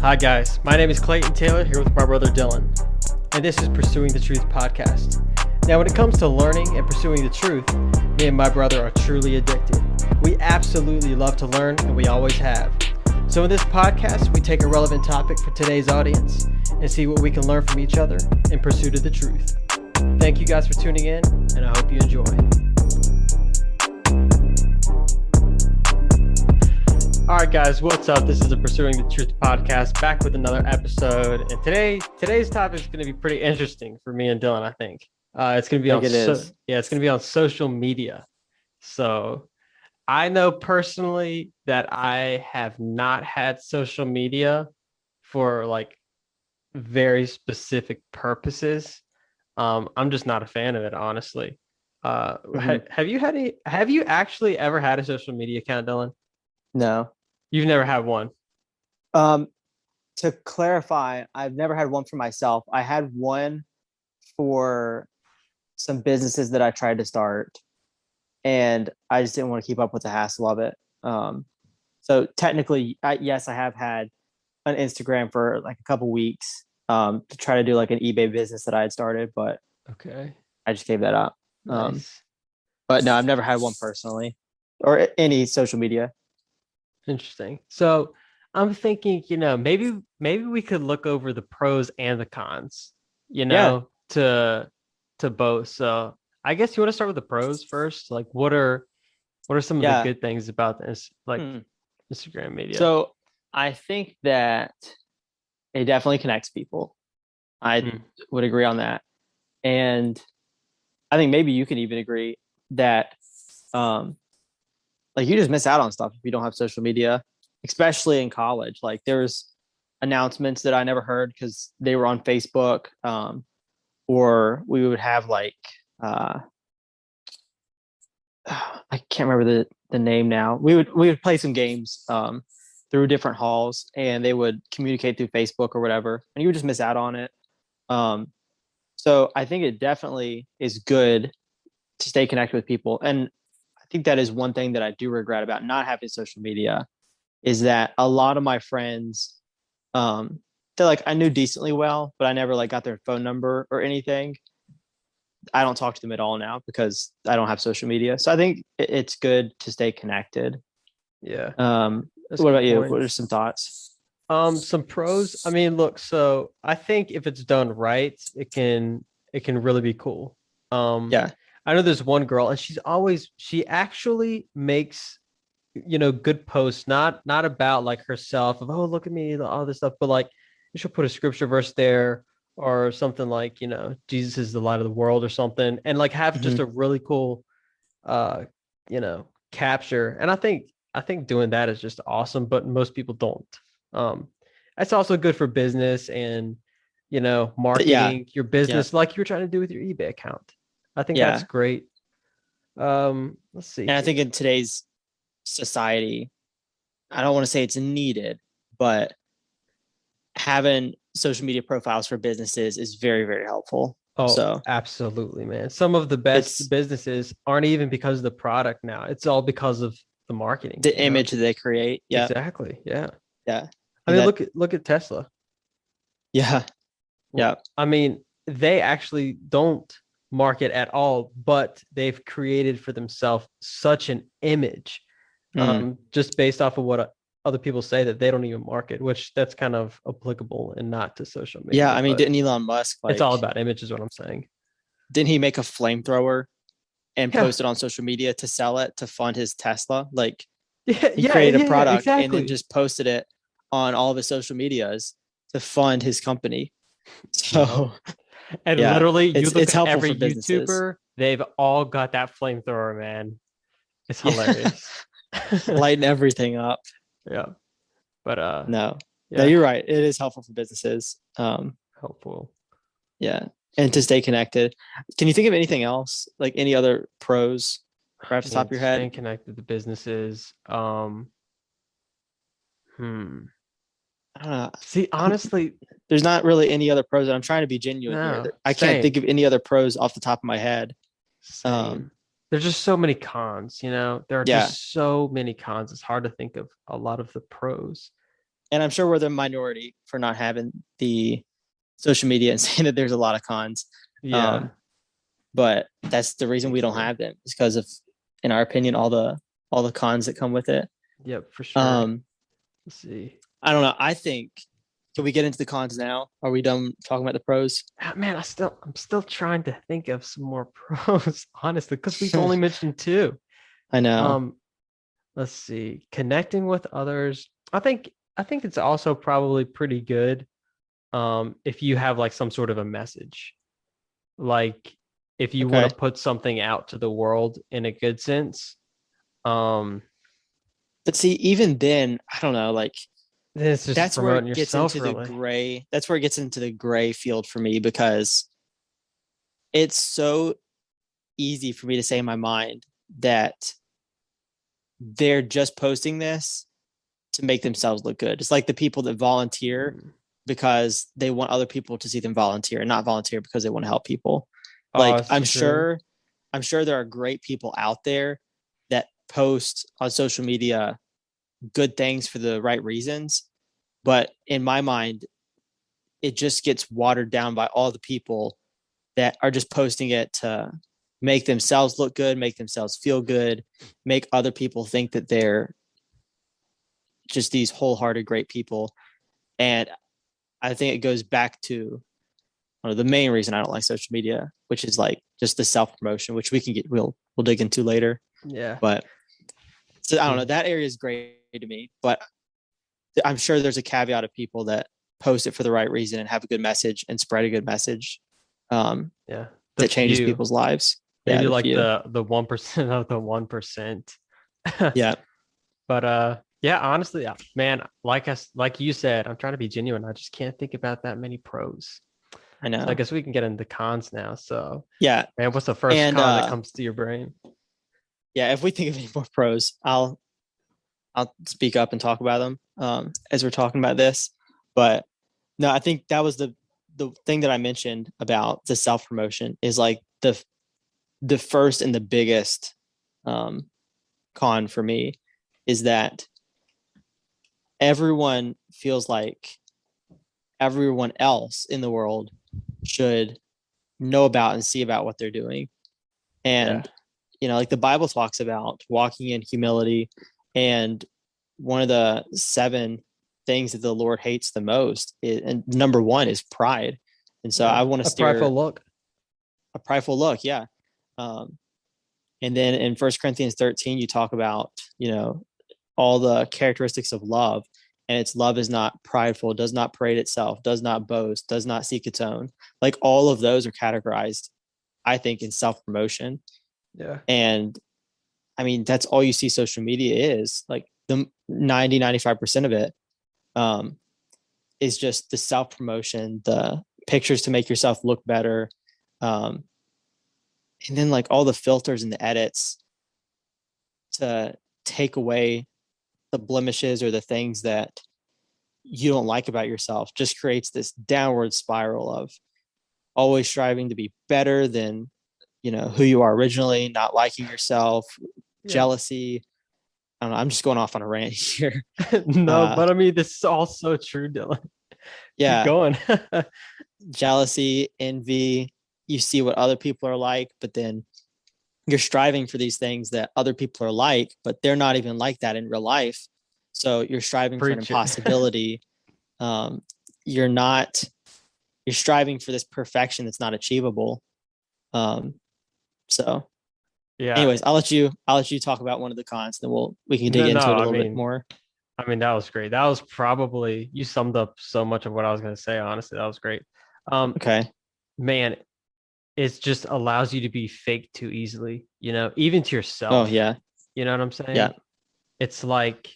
Hi guys, my name is Clayton Taylor here with my brother Dylan, and this is Pursuing the Truth podcast. Now when it comes to learning and pursuing the truth, me and my brother are truly addicted. We absolutely love to learn, and we always have. So in this podcast, we take a relevant topic for today's audience and see what we can learn from each other in pursuit of the truth. Thank you guys for tuning in, and I hope you enjoy. All right, guys, what's up? This is the Pursuing the Truth podcast, back with another episode. And today's topic is going to be pretty interesting for me and Dylan, I think. It's going to be it's going to be on social media. So I know personally that I have not had social media for like very specific purposes. I'm just not a fan of it, honestly. Have you actually ever had a social media account, Dylan? No. You've never had one? To clarify, I've never had one for myself. I had one for some businesses that I tried to start, and I just didn't want to keep up with the hassle of it. So technically, yes, I have had an Instagram for like a couple weeks to try to do like an eBay business that I had started, but okay, I just gave that up. Nice. But no, I've never had one personally or any social media. Interesting. So I'm thinking, maybe we could look over the pros and the cons, to both. So I guess you want to start with the pros first. Like, what are some of the good things about this, like Instagram media? So I think that it definitely connects people. I would agree on that. And I think maybe you can even agree that like you just miss out on stuff if you don't have social media, especially in college. Like there's announcements that I never heard because they were on Facebook, or we would have like I can't remember the name now. We would play some games through different halls, and they would communicate through Facebook or whatever, and you would just miss out on it. So I think it definitely is good to stay connected with people. And I think that is one thing that I do regret about not having social media is that a lot of my friends, they're like, I knew decently well, but I never like got their phone number or anything. I don't talk to them at all now because I don't have social media. So I think it's good to stay connected. Yeah. What about you? What are some thoughts? Some pros. I mean, look, so I think if it's done right, it can really be cool. Yeah. I know there's one girl, and she actually makes, good posts, not about like herself of, oh, look at me, all this stuff, but like she'll put a scripture verse there or something like, Jesus is the light of the world or something, and like have just a really cool, capture. And I think doing that is just awesome, but most people don't. That's also good for business and, marketing your business like you're trying to do with your eBay account. I think that's great. Let's see. And I think in today's society, I don't want to say it's needed, but having social media profiles for businesses is very, very helpful. Oh, so absolutely, man. Some of the best businesses aren't even because of the product now. It's all because of the marketing, the image that they create. Yeah, exactly. Yeah. Yeah. I mean, look at Tesla. Yeah. Yeah. I mean, they actually don't market at all, but they've created for themselves such an image, just based off of what other people say that they don't even market, which that's kind of applicable and not to social media. Yeah, I mean, didn't Elon Musk? It's all about image, is what I'm saying. Didn't he make a flamethrower and post it on social media to sell it to fund his Tesla? Like, he created a product and then just posted it on all of his social medias to fund his company. So. And literally, you look at every YouTuber, they've all got that flamethrower, man. It's hilarious. Lighting everything up. Yeah. But no, you're right. It is helpful for businesses. Helpful. Yeah. And to stay connected. Can you think of anything else? Like any other pros right off the top of your head? Staying connected to businesses. I don't know. See, honestly, there's not really any other pros. I'm trying to be genuine here. I can't think of any other pros off the top of my head. There's just so many cons, There are just so many cons. It's hard to think of a lot of the pros. and I'm sure we're the minority for not having the social media and saying that there's a lot of cons. Yeah. But that's the reason we don't have them, is because of, in our opinion, all the cons that come with it. Yep, for sure. Let's see. I don't know. I think, can we get into the cons now? Are we done talking about the pros? Man, I'm still trying to think of some more pros, honestly, because we've only mentioned 2. I know. Let's see. Connecting with others. I think it's also probably pretty good. If you have like some sort of a message, like if you want to put something out to the world in a good sense. But see, even then, I don't know, like that's where it gets into the gray. That's where it gets into the gray field for me, because it's so easy for me to say in my mind that they're just posting this to make themselves look good. It's like the people that volunteer because they want other people to see them volunteer, and not volunteer because they want to help people. Like, I'm sure there are great people out there that post on social media good things for the right reasons. But in my mind, it just gets watered down by all the people that are just posting it to make themselves look good, make themselves feel good, make other people think that they're just these wholehearted, great people. And I think it goes back to one of the main reason I don't like social media, which is like just the self-promotion, which we'll dig into later. Yeah. But so I don't know, that area is great to me, but I'm sure there's a caveat of people that post it for the right reason and have a good message and spread a good message. That changes people's lives. Maybe like the 1% of the 1%. Yeah. But yeah, honestly, man, like you said, I'm trying to be genuine. I just can't think about that many pros. I know. So I guess we can get into cons now. So yeah, man, what's the first con that comes to your brain? Yeah, if we think of any more pros, I'll speak up and talk about them as we're talking about this. But no, I think that was the thing that I mentioned about the self-promotion is like the first and the biggest con for me is that everyone feels like everyone else in the world should know about and see about what they're doing. And like the Bible talks about walking in humility, and one of the 7 things that the Lord hates the most and number 1 is pride. And so I want to steer a prideful look. Yeah. And then in 1 Corinthians 13, you talk about, all the characteristics of love, and its love is not prideful, does not parade itself, does not boast, does not seek its own. Like all of those are categorized, I think, in self-promotion. Yeah. And I mean, that's all you see social media is, like the 95% of it is just the self-promotion, the pictures to make yourself look better. And then like all the filters and the edits to take away the blemishes or the things that you don't like about yourself, just creates this downward spiral of always striving to be better than, who you are originally, not liking yourself, jealousy. I don't know. I'm just going off on a rant here. No, but I mean, this is all so true, Dylan. Yeah. Keep going. Jealousy, envy. You see what other people are like, but then you're striving for these things that other people are like, but they're not even like that in real life. So you're striving for an impossibility. You're striving for this perfection that's not achievable. So yeah. Anyways, I'll let you talk about one of the cons, then we can dig into it a little bit more. I mean, that was great. That was probably, you summed up so much of what I was going to say. Honestly, that was great. Okay, man, it just allows you to be fake too easily, even to yourself. Oh yeah. You know what I'm saying? Yeah. It's like,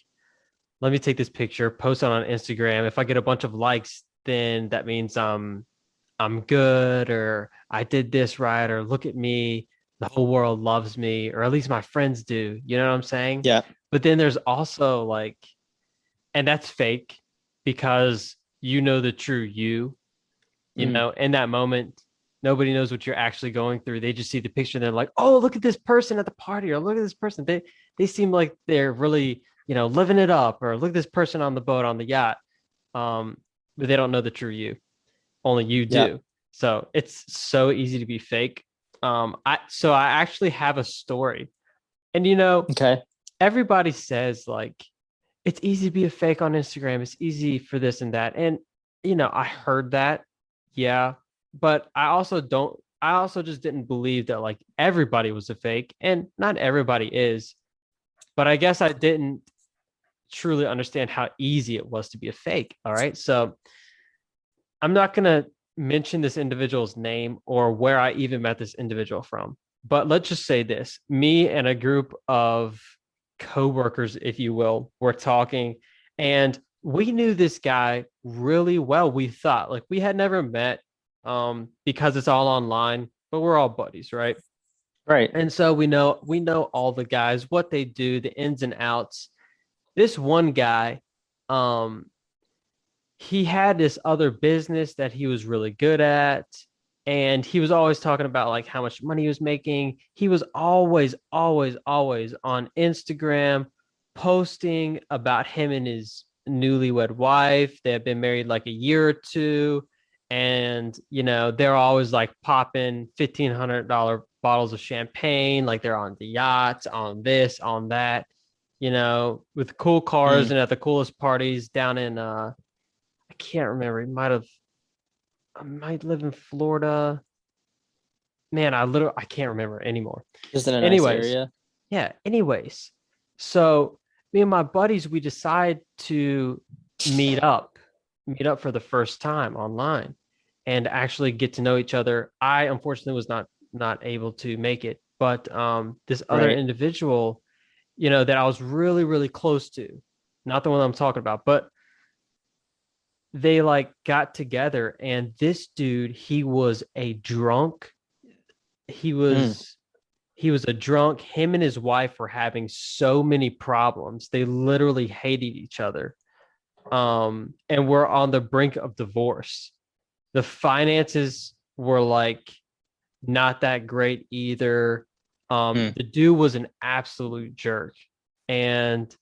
let me take this picture, post it on Instagram. If I get a bunch of likes, then that means I'm good, or I did this right, or look at me, the whole world loves me, or at least my friends do. You know what I'm saying? Yeah. But then there's also like, and that's fake because the true you, in that moment, nobody knows what you're actually going through. They just see the picture and they're like, oh, look at this person at the party, or look at this person. They seem like they're really, living it up, or look at this person on the boat, on the yacht. but they don't know that you're you. Only you do. Yeah. So it's so easy to be fake. I actually have a story, and Okay. everybody says like it's easy to be a fake on Instagram. It's easy for this and that, and I heard that, yeah, but I also don't. I also just didn't believe that like everybody was a fake, and not everybody is. But I guess I didn't truly understand how easy it was to be a fake. All right. So I'm not going to mention this individual's name or where I even met this individual from, but let's just say this: me and a group of coworkers, if you will, were talking, and we knew this guy really well. We thought like we had never met because it's all online, but we're all buddies, right? Right. And so we know all the guys, what they do, the ins and outs. This one guy, um, he had this other business that he was really good at, and he was always talking about like how much money he was making. He was always always on Instagram posting about him and his newlywed wife. They had been married like a year or two, and they're always like popping $1,500 bottles of champagne, like they're on the yachts, on this, on that, with cool cars and at the coolest parties down in I can't remember. I might live in Florida. Man, I can't remember anymore. Just in a nice area. Yeah. Anyways, so me and my buddies, we decide to meet up for the first time online and actually get to know each other. I unfortunately was not able to make it, but this other individual, that I was really, really close to, not the one I'm talking about, but they like got together, and this dude, he was a drunk. He was a drunk. Him and his wife were having so many problems. They literally hated each other. And we're on the brink of divorce. The finances were like not that great either. The dude was an absolute jerk. And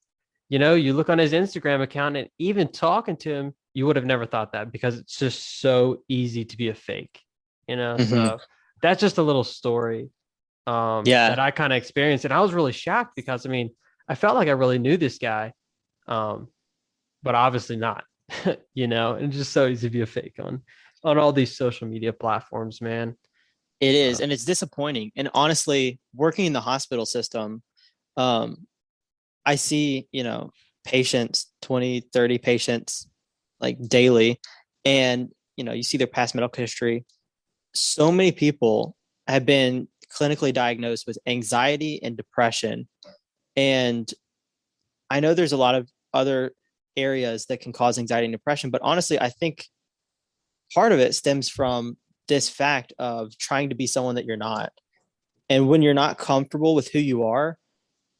you look on his Instagram account, and even talking to him, you would have never thought that, because it's just so easy to be a fake, So that's just a little story that I kind of experienced. And I was really shocked because, I mean, I felt like I really knew this guy, but obviously not, and it's just so easy to be a fake on all these social media platforms, man. It is. And it's disappointing. And honestly, working in the hospital system, I see, patients, 20, 30 patients like daily, and you see their past medical history. So many people have been clinically diagnosed with anxiety and depression, and I know there's a lot of other areas that can cause anxiety and depression, but honestly, I think part of it stems from this fact of trying to be someone that you're not. And when you're not comfortable with who you are,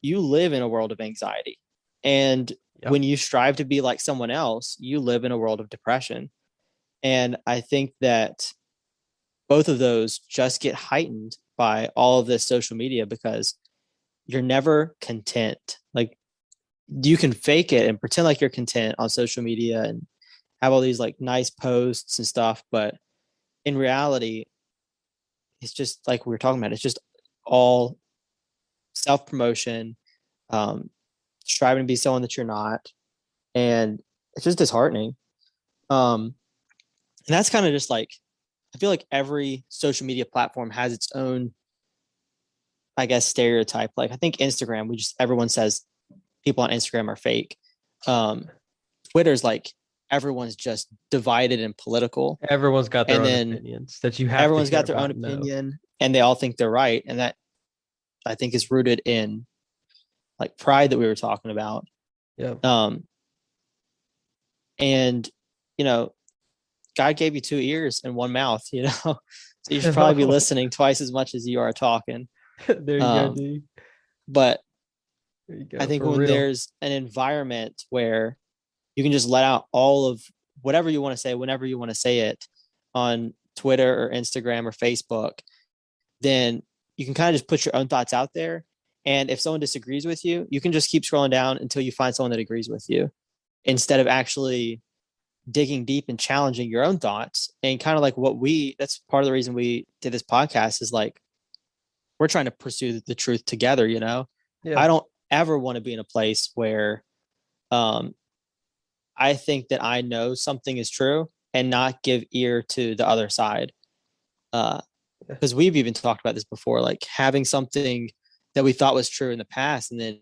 you live in a world of anxiety. And when you strive to be like someone else, you live in a world of depression. And I think that both of those just get heightened by all of this social media, because you're never content. Like, you can fake it and pretend like you're content on social media and have all these like nice posts and stuff. But in reality, it's just like we were talking about, it's just all self-promotion, striving to be someone that you're not, and it's just disheartening. And that's kind of just like, I feel like every social media platform has its own, I guess, stereotype. Like, I think Instagram, everyone says people on Instagram are fake. Twitter's like, everyone's just divided and political. Everyone's got their own opinions that you have. Everyone's got their own opinion, and they all think they're right. And that, I think, is rooted in like pride that we were talking about. Yeah. And God gave you two ears and one mouth, so you should probably be listening twice as much as you are talking. There you go, dude. But go, I think when there's an environment where you can just let out all of whatever you want to say, whenever you want to say it on Twitter or Instagram or Facebook, then you can kind of just put your own thoughts out there. And if someone disagrees with you, you can just keep scrolling down until you find someone that agrees with you, instead of actually digging deep and challenging your own thoughts. And kind of like that's part of the reason we did this podcast is like, we're trying to pursue the truth together, you know? Yeah. I don't ever want to be in a place where I think that I know something is true and not give ear to the other side. Because we've even talked about this before, like having something that we thought was true in the past and then,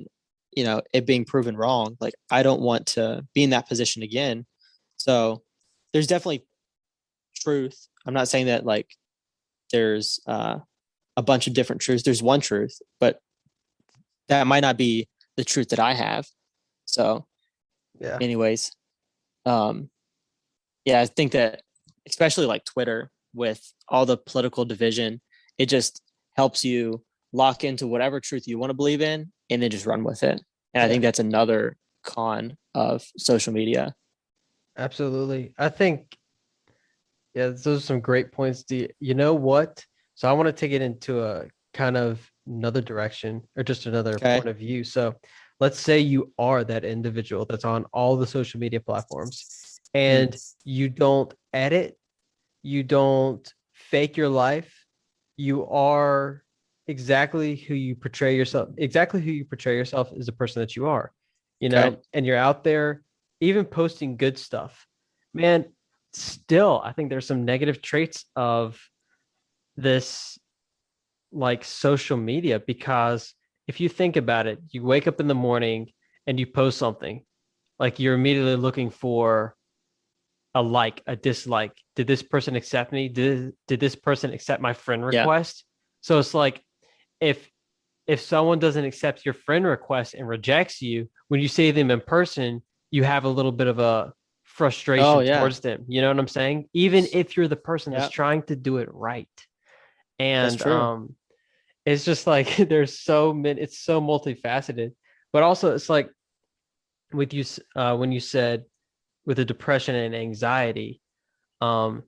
you know, it being proven wrong. Like, I don't want to be in that position again. So there's definitely truth. I'm not saying that like there's a bunch of different truths. There's one truth, but that might not be the truth that I have. So yeah. Anyways, yeah, I think that especially like Twitter with all the political division, it just helps you lock into whatever truth you want to believe in and then just run with it. And I think that's another con of social media. Absolutely. I think, yeah, those are some great points. You know what? So I want to take it into a kind of another direction or just another point of view. So let's say you are that individual that's on all the social media platforms and you don't edit, you don't fake your life. You are exactly who you portray yourself. Exactly who you portray yourself is the person that you are, you know, and you're out there even posting good stuff, man. Still, I think there's some negative traits of this like social media, because if you think about it, you wake up in the morning and you post something, like you're immediately looking for a like, a dislike. Did this person accept me? Did this person accept my friend request? So it's like if someone doesn't accept your friend request and rejects you, when you see them in person, you have a little bit of a frustration towards them. You know what I'm saying? Even if you're the person that's trying to do it right. And it's just like there's so many, it's so multifaceted. But also it's like with you when you said with the depression and anxiety, you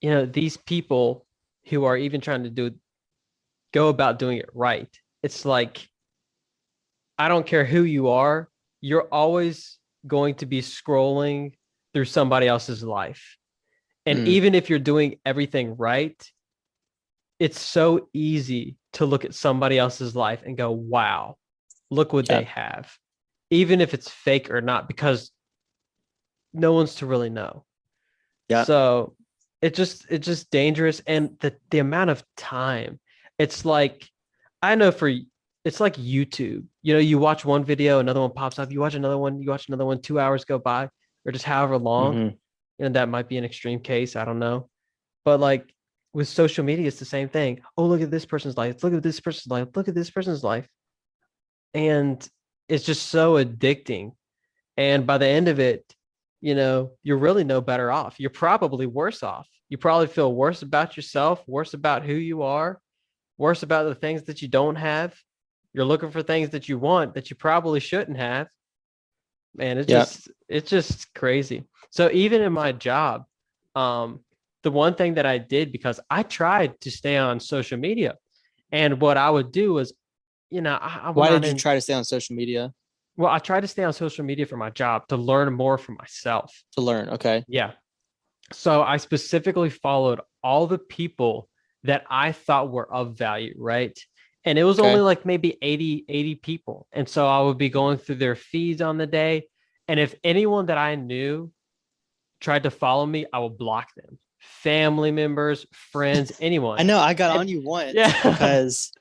know, these people who are even trying to go about doing it right. It's like, I don't care who you are, you're always going to be scrolling through somebody else's life. And even if you're doing everything right, it's so easy to look at somebody else's life and go, wow, look what they have, even if it's fake or not, because no one's to really know. Yeah. So it's just dangerous. And the amount of time, it's like, I know it's like YouTube, you know, you watch one video, another one pops up, you watch another one, 2 hours go by, or just however long, and that might be an extreme case. I don't know. But like with social media, it's the same thing. Oh, look at this person's life. Look at this person's life. Look at this person's life. And it's just so addicting. And by the end of it, you know, you're really no better off. You're probably worse off. You probably feel worse about yourself, worse about who you are, worse about the things that you don't have. You're looking for things that you want that you probably shouldn't have. Man, it's just crazy. So even in my job, the one thing that I did, because I tried to stay on social media, and what I would do was, you know, why did you try to stay on social media? Well, I tried to stay on social media for my job, to learn more for myself. To learn, okay. Yeah. So I specifically followed all the people that I thought were of value, right? And it was only like maybe 80 people. And so I would be going through their feeds on the day. And if anyone that I knew tried to follow me, I would block them. Family members, friends, anyone. I know, I got on you once because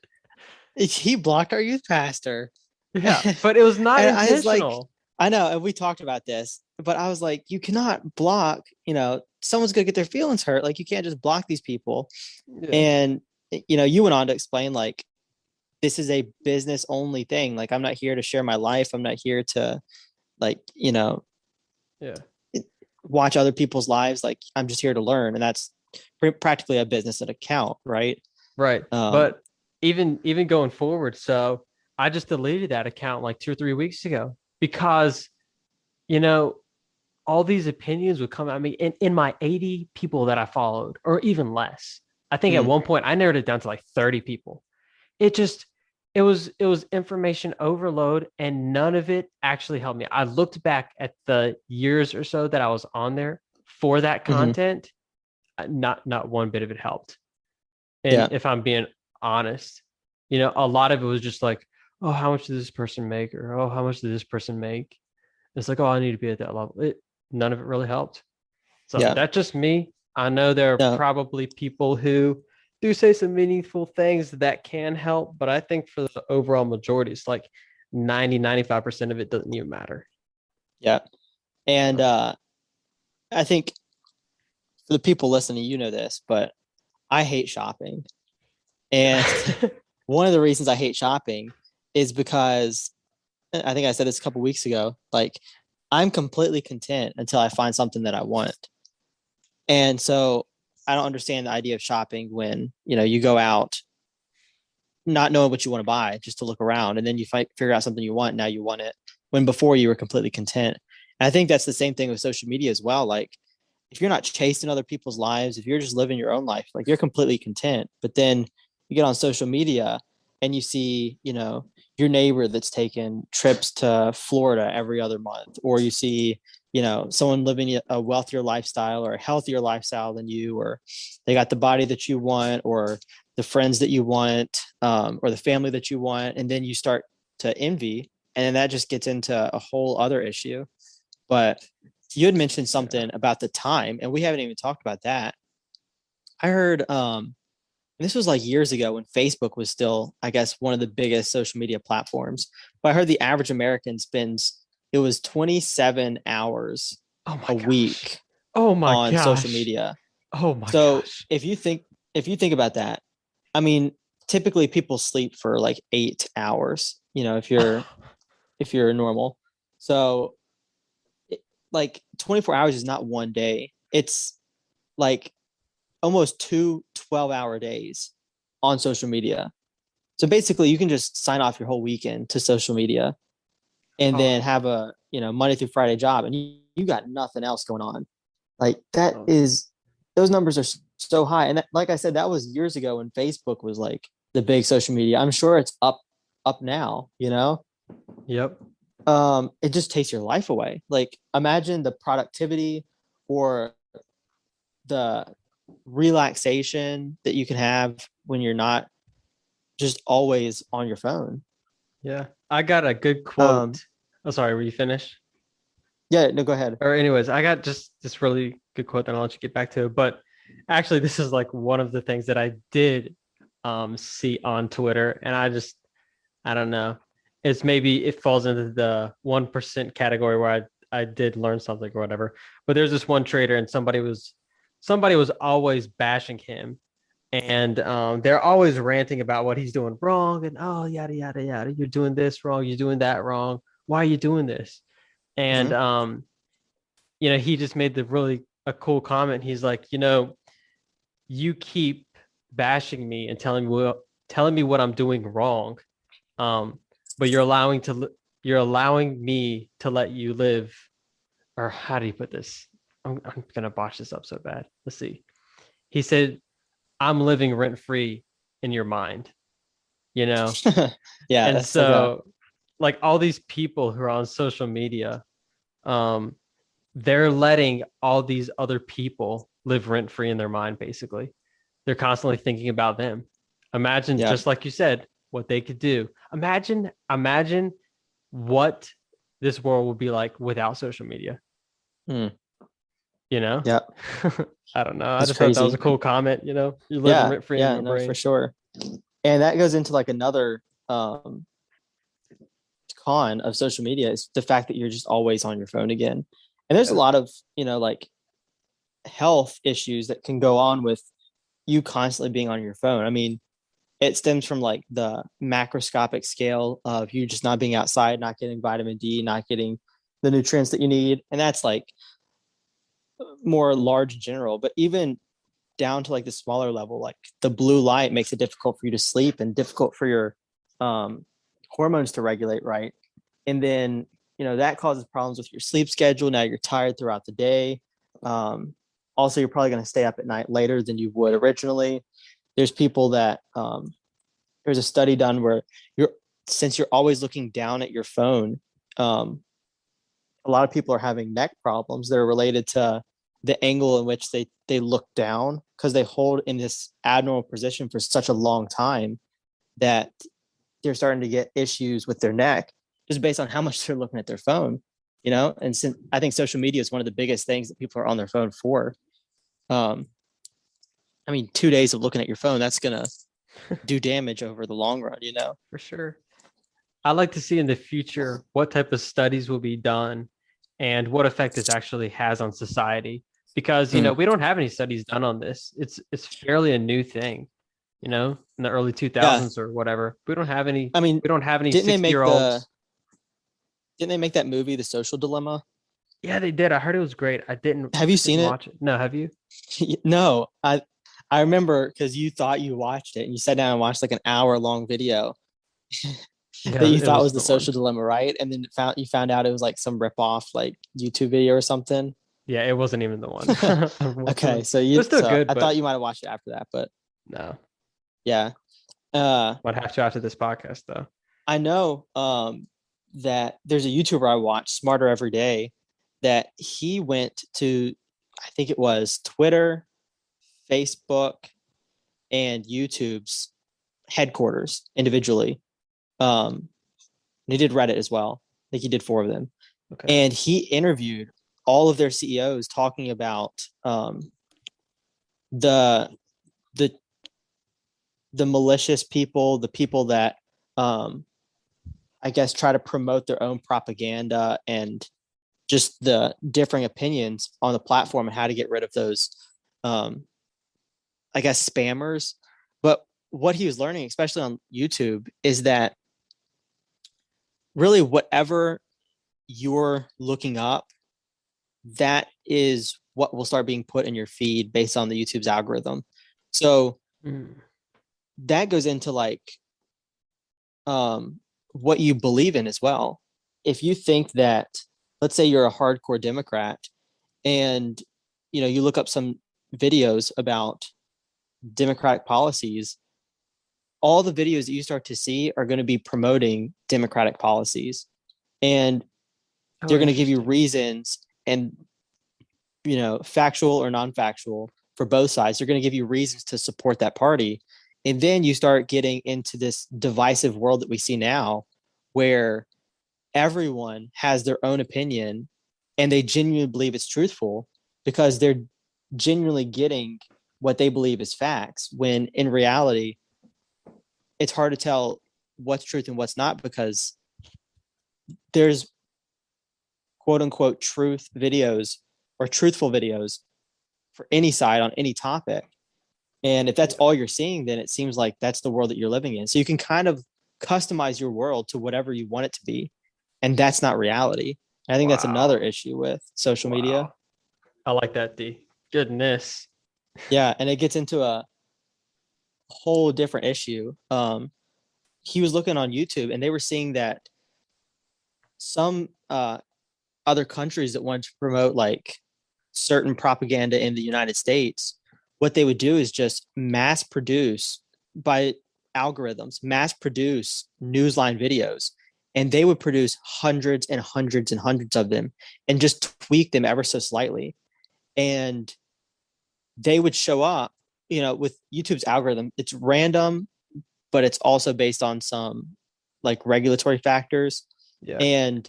he blocked our youth pastor. Yeah, but it was not intentional. I know, and we talked about this, but I was like, you cannot block, you know, someone's gonna get their feelings hurt. Like, you can't just block these people. And you know, you went on to explain, like, this is a business only thing. Like, I'm not here to share my life. I'm not here to, like, you know, watch other people's lives. Like, I'm just here to learn. And that's practically a business account, right? Right. But even going forward, so I just deleted that account like 2 or 3 weeks ago, because, you know, all these opinions would come at me in my 80 people that I followed, or even less. I think at one point I narrowed it down to like 30 people. It was information overload, and none of it actually helped me. I looked back at the years or so that I was on there. for that content, not one bit of it helped. And if I'm being honest, a lot of it was just like, oh, how much did this person make? Or, oh, how much did this person make? It's like, oh, I need to be at that level. None of it really helped. So that's just me. I know there are probably people who do say some meaningful things that can help, but I think for the overall majority, it's like 95% of it doesn't even matter. Yeah. And I think for the people listening, this, but I hate shopping. And one of the reasons I hate shopping is because I think I said this a couple weeks ago, like I'm completely content until I find something that I want. And so I don't understand the idea of shopping when, you go out not knowing what you want to buy just to look around, and then you figure out something you want. Now you want it when before you were completely content. And I think that's the same thing with social media as well. Like if you're not chasing other people's lives, if you're just living your own life, like you're completely content. But then you get on social media and you see, your neighbor that's taking trips to Florida every other month, or you see, someone living a wealthier lifestyle or a healthier lifestyle than you, or they got the body that you want, or the friends that you want, or the family that you want. And then you start to envy, and then that just gets into a whole other issue. But you had mentioned something about the time, and we haven't even talked about that. I heard, this was like years ago when Facebook was still, I guess, one of the biggest social media platforms. But I heard the average American spends, it was 27 hours a week on social media. Oh my gosh. So if you think about that, I mean, typically people sleep for like 8 hours, if you're normal. So like 24 hours is not one day. It's like almost 2 12-hour days on social media. So basically you can just sign off your whole weekend to social media and then have a, Monday through Friday job, and you got nothing else going on. Like those numbers are so high. And that, like I said, that was years ago when Facebook was like the big social media. I'm sure it's up now, Yep. It just takes your life away. Like imagine the productivity or the relaxation that you can have when you're not just always on your phone. Yeah. I got a good quote. Sorry, were you finished? Yeah, no, go ahead. Or anyways, I got just this really good quote that I'll let you get back to. But actually, this is like one of the things that I did see on Twitter. And I don't know. It's maybe it falls into the 1% category where I did learn something or whatever. But there's this one trader, and somebody was always bashing him. And they're always ranting about what he's doing wrong. And, oh, yada, yada, yada. You're doing this wrong. You're doing that wrong. Why are you doing this? And, he just made a cool comment. He's like, you keep bashing me and telling me what I'm doing wrong. But you're allowing me to let you live. Or how do you put this? I'm going to botch this up so bad. Let's see. He said, I'm living rent free in your mind, Yeah. And so like all these people who are on social media, they're letting all these other people live rent free in their mind. Basically, they're constantly thinking about them. Imagine, just like you said, what they could do. Imagine what this world would be like without social media. Yeah. I don't know. I just thought that was a cool comment. You're living rent free in your brain. For sure. And that goes into like another con of social media is the fact that you're just always on your phone again. And there's a lot of, like health issues that can go on with you constantly being on your phone. I mean, it stems from like the macroscopic scale of you just not being outside, not getting vitamin D, not getting the nutrients that you need. And that's like more large in general, but even down to like the smaller level, like the blue light makes it difficult for you to sleep and difficult for your hormones to regulate right. And then, that causes problems with your sleep schedule. Now you're tired throughout the day. Also, you're probably going to stay up at night later than you would originally. There's people that there's a study done where since you're always looking down at your phone, a lot of people are having neck problems that are related to the angle in which they look down, because they hold in this abnormal position for such a long time that they're starting to get issues with their neck just based on how much they're looking at their phone, and since I think social media is one of the biggest things that people are on their phone for. 2 days of looking at your phone, that's gonna do damage over the long run, For sure. I'd like to see in the future what type of studies will be done and what effect this actually has on society. Because, we don't have any studies done on this. It's fairly a new thing, in the early 2000s or whatever. We don't have any, we don't have any 60-year-olds. Didn't they make that movie, The Social Dilemma? Yeah, they did. I heard it was great. Have you seen it? No, have you? No, I remember because you thought you watched it and you sat down and watched like an hour-long video that you thought was The Social Dilemma, right? And then you found out it was like some rip-off like YouTube video or something. Yeah, it wasn't even the one. Okay, so it was still good. I thought you might have watched it after that, but no. Yeah. Might have to after this podcast though. I know that there's a YouTuber I watch, Smarter Every Day, that he went to, I think it was Twitter, Facebook, and YouTube's headquarters individually. And he did Reddit as well. I think he did 4 of them. Okay. And he interviewed all of their CEOs talking about the malicious people, the people that I guess try to promote their own propaganda and just the differing opinions on the platform and how to get rid of those, I guess, spammers. But what he was learning, especially on YouTube, is that really whatever you're looking up, that is what will start being put in your feed based on the YouTube's algorithm. So that goes into like what you believe in as well. If you think that, let's say you're a hardcore Democrat and you look up some videos about Democratic policies, all the videos that you start to see are going to be promoting Democratic policies, and they're going to give you reasons and factual or non-factual for both sides. They're going to give you reasons to support that party. And then you start getting into this divisive world that we see now, where everyone has their own opinion and they genuinely believe it's truthful because they're genuinely getting what they believe is facts, when in reality, it's hard to tell what's truth and what's not, because there's quote unquote truth videos or truthful videos for any side on any topic. And if that's all you're seeing, then it seems like that's the world that you're living in. So you can kind of customize your world to whatever you want it to be. And that's not reality. And I think that's another issue with social media. I like that, D. Goodness. Yeah. And it gets into a whole different issue. He was looking on YouTube and they were seeing that some other countries that wanted to promote like certain propaganda in the United States, what they would do is just mass produce by algorithms, mass produce Newsline videos. And they would produce hundreds and hundreds and hundreds of them and just tweak them ever so slightly. And they would show up, with YouTube's algorithm, it's random, but it's also based on some like regulatory factors. Yeah. And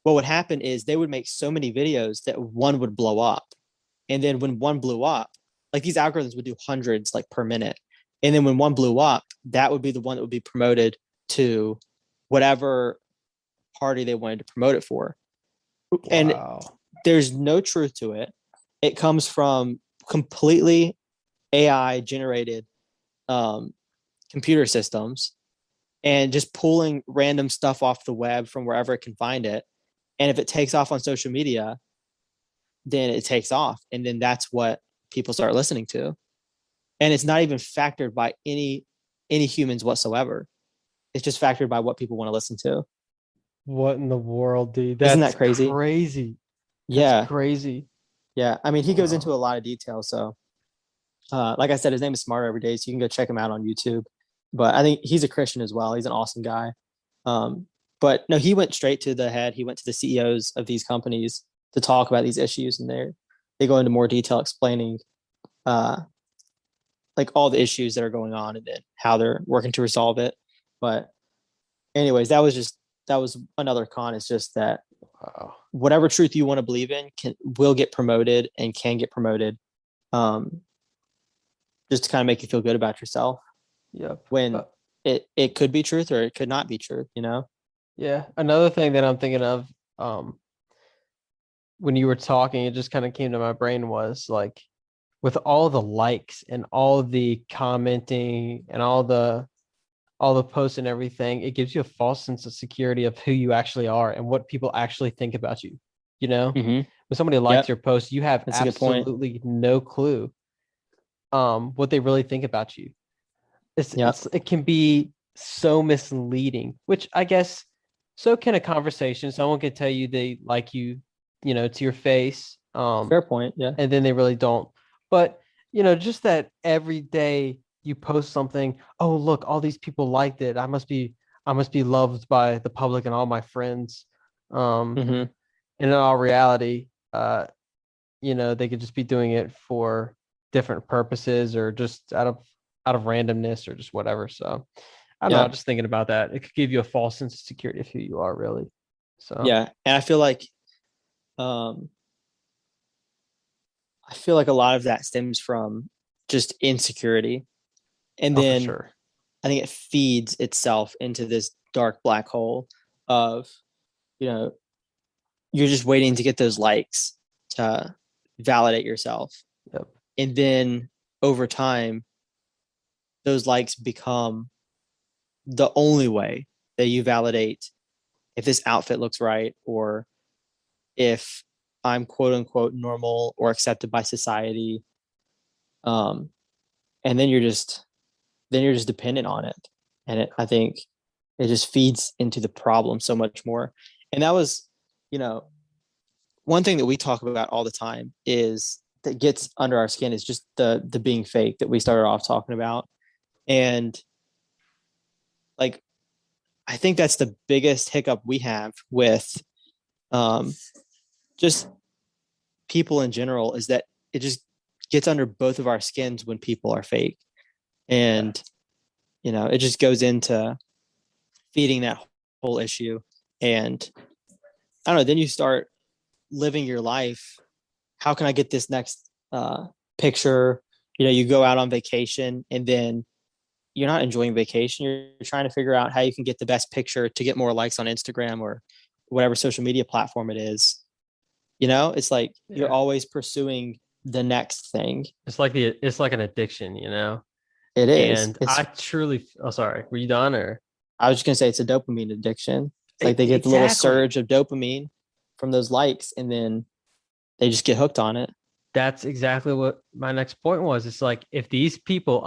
what would happen is they would make so many videos that one would blow up. And then when one blew up, like these algorithms would do hundreds like per minute. And then when one blew up, that would be the one that would be promoted to whatever party they wanted to promote it for. Wow. And there's no truth to it. It comes from completely AI generated computer systems and just pulling random stuff off the web from wherever it can find it. And if it takes off on social media, then it takes off. And then that's what people start listening to. And it's not even factored by any humans whatsoever. It's just factored by what people want to listen to. What in the world, dude? Isn't that crazy? Crazy. Yeah. Crazy. Yeah. I mean, he goes into a lot of detail. So, like I said, his name is Smarter Every Day. So you can go check him out on YouTube. But I think he's a Christian as well. He's an awesome guy. But no, he went straight to the head. He went to the CEOs of these companies to talk about these issues. And they go into more detail explaining like all the issues that are going on and then how they're working to resolve it. But anyways, that was another con. It's just that whatever truth you want to believe in will get promoted and can get promoted, just to kind of make you feel good about yourself. Yep. When it could be truth or it could not be truth, you know? Yeah. Another thing that I'm thinking of, when you were talking, it just kind of came to my brain was like, with all the likes and all the commenting and all the posts and everything, it gives you a false sense of security of who you actually are and what people actually think about you. You know, when somebody likes your post, you have absolutely no clue what they really think about you. It can be so misleading, which I guess so can a conversation. Someone could tell you they like you, you know, to your face. Fair point. Yeah. And then they really don't. But, you know, just that every day you post something, oh, look, all these people liked it. I must be loved by the public and all my friends. And in all reality, you know, they could just be doing it for different purposes or just out of randomness or just whatever. So I don't know, just thinking about that. It could give you a false sense of security of who you are really. So yeah. And I feel like a lot of that stems from just insecurity. And then I think it feeds itself into this dark black hole of, you know, you're just waiting to get those likes to validate yourself. Yep. And then over time, those likes become the only way that you validate if this outfit looks right or if I'm quote unquote normal or accepted by society. And then you're just dependent on it. And I think it just feeds into the problem so much more. And that was, you know, one thing that we talk about all the time is that gets under our skin is just the being fake that we started off talking about. And like, I think that's the biggest hiccup we have with just people in general is that it just gets under both of our skins when people are fake. And, you know, it just goes into feeding that whole issue. And I don't know, then you start living your life. How can I get this next picture? You know, you go out on vacation and then you're not enjoying vacation. You're trying to figure out how you can get the best picture to get more likes on Instagram or whatever social media platform it is. You know, it's like you're always pursuing the next thing. It's like an addiction, you know? It is. And I truly, sorry, were you done or? I was just going to say it's a dopamine addiction. It's like they get the little surge of dopamine from those likes and then they just get hooked on it. That's exactly what my next point was. It's like, if these people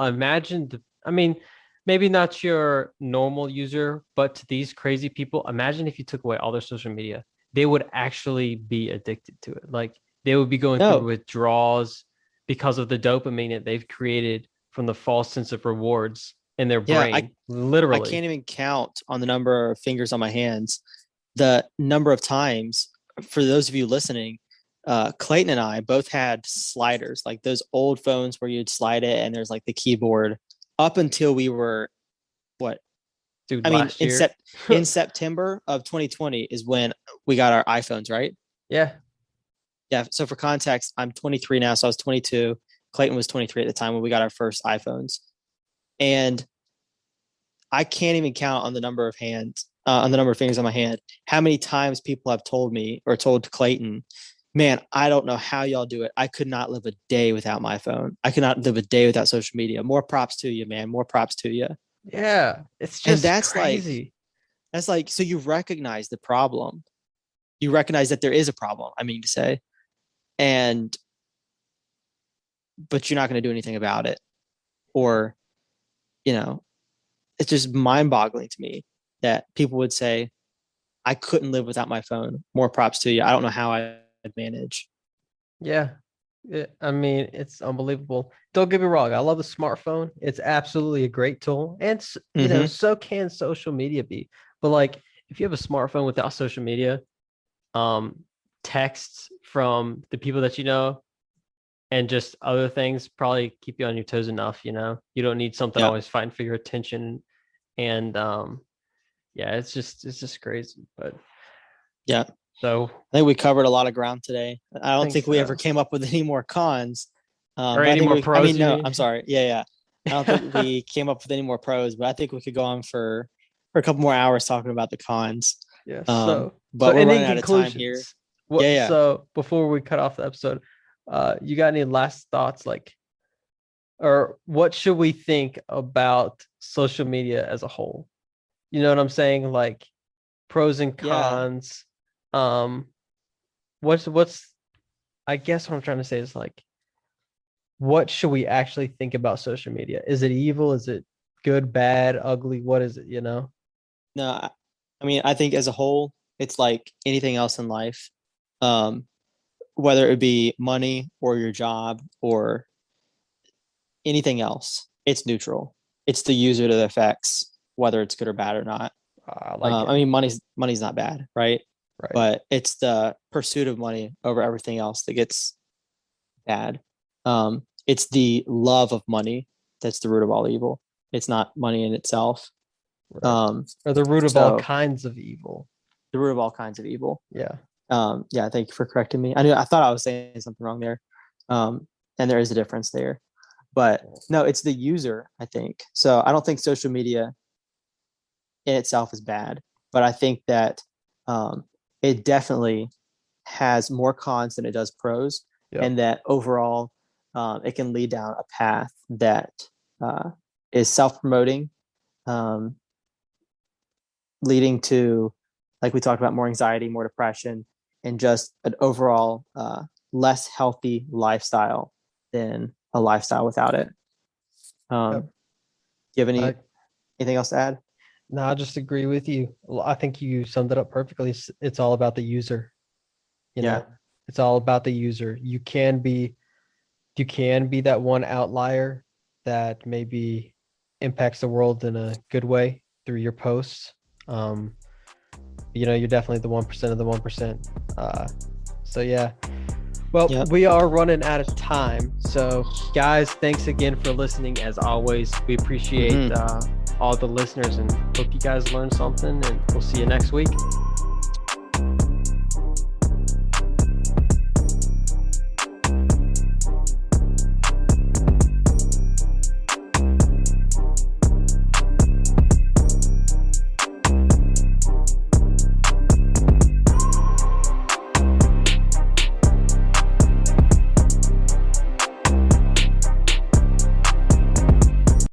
maybe not your normal user, but to these crazy people, imagine if you took away all their social media, they would actually be addicted to it. Like they would be going through withdrawals because of the dopamine that they've created from the false sense of rewards in their brain. Literally. I can't even count on the number of fingers on my hands, the number of times, for those of you listening, Clayton and I both had sliders, like those old phones where you'd slide it and there's like the keyboard up until we were in September of 2020 is when we got our iPhones, right? Yeah. Yeah. So for context, I'm 23 now. So I was 22. Clayton was 23 at the time when we got our first iPhones. And I can't even count on the number of fingers on my hand, how many times people have told me or told Clayton, man, I don't know how y'all do it. I could not live a day without my phone. I could not live a day without social media. More props to you, man. More props to you. Yeah. It's just crazy. That's like, so you recognize the problem. You recognize that there is a problem, I mean to say. But you're not going to do anything about it. Or, you know, it's just mind-boggling to me that people would say, I couldn't live without my phone. More props to you. I don't know how I'd manage. Yeah. It's unbelievable. Don't get me wrong. I love the smartphone. It's absolutely a great tool. And, you know, so can social media be. But like, if you have a smartphone without social media, texts from the people that you know, and just other things probably keep you on your toes enough. You don't need something always fighting for your attention. And it's just crazy. But yeah. So I think we covered a lot of ground today. I don't think we ever came up with any more cons. Or any more pros. I mean, no, I'm sorry. Yeah. I don't think we came up with any more pros, but I think we could go on for a couple more hours talking about the cons. Yeah. But we're running out of time here. So before we cut off the episode, you got any last thoughts, or what should we think about social media as a whole? You know what I'm saying? Like pros and cons. What's I guess what I'm trying to say is like, what should we actually think about social media? Is it evil? Is it good, bad, ugly? What is it, No, I mean, I think as a whole, it's like anything else in life. Whether it be money or your job or anything else, it's neutral. It's the user that affects whether it's good or bad or not. I mean, money's not bad, right? Right. But it's the pursuit of money over everything else that gets bad. It's the love of money that's the root of all evil. It's not money in itself. Right. Or the root of all kinds of evil. The root of all kinds of evil. Yeah. Thank you for correcting me. I thought I was saying something wrong there. And there is a difference there. But no, it's the user, I think. So I don't think social media in itself is bad, but I think that it definitely has more cons than it does pros, and that overall it can lead down a path that is self-promoting, leading to, like we talked about, more anxiety, more depression, and just an overall less healthy lifestyle than a lifestyle without it. Do you have anything else to add? No, I just agree with you. I think you summed it up perfectly. It's all about the user. You know, it's all about the user. You can be that one outlier that maybe impacts the world in a good way through your posts. You're definitely the 1% of the 1%. So yeah. Well, we are running out of time. So guys, thanks again for listening. As always, we appreciate all the listeners and hope you guys learned something, and we'll see you next week.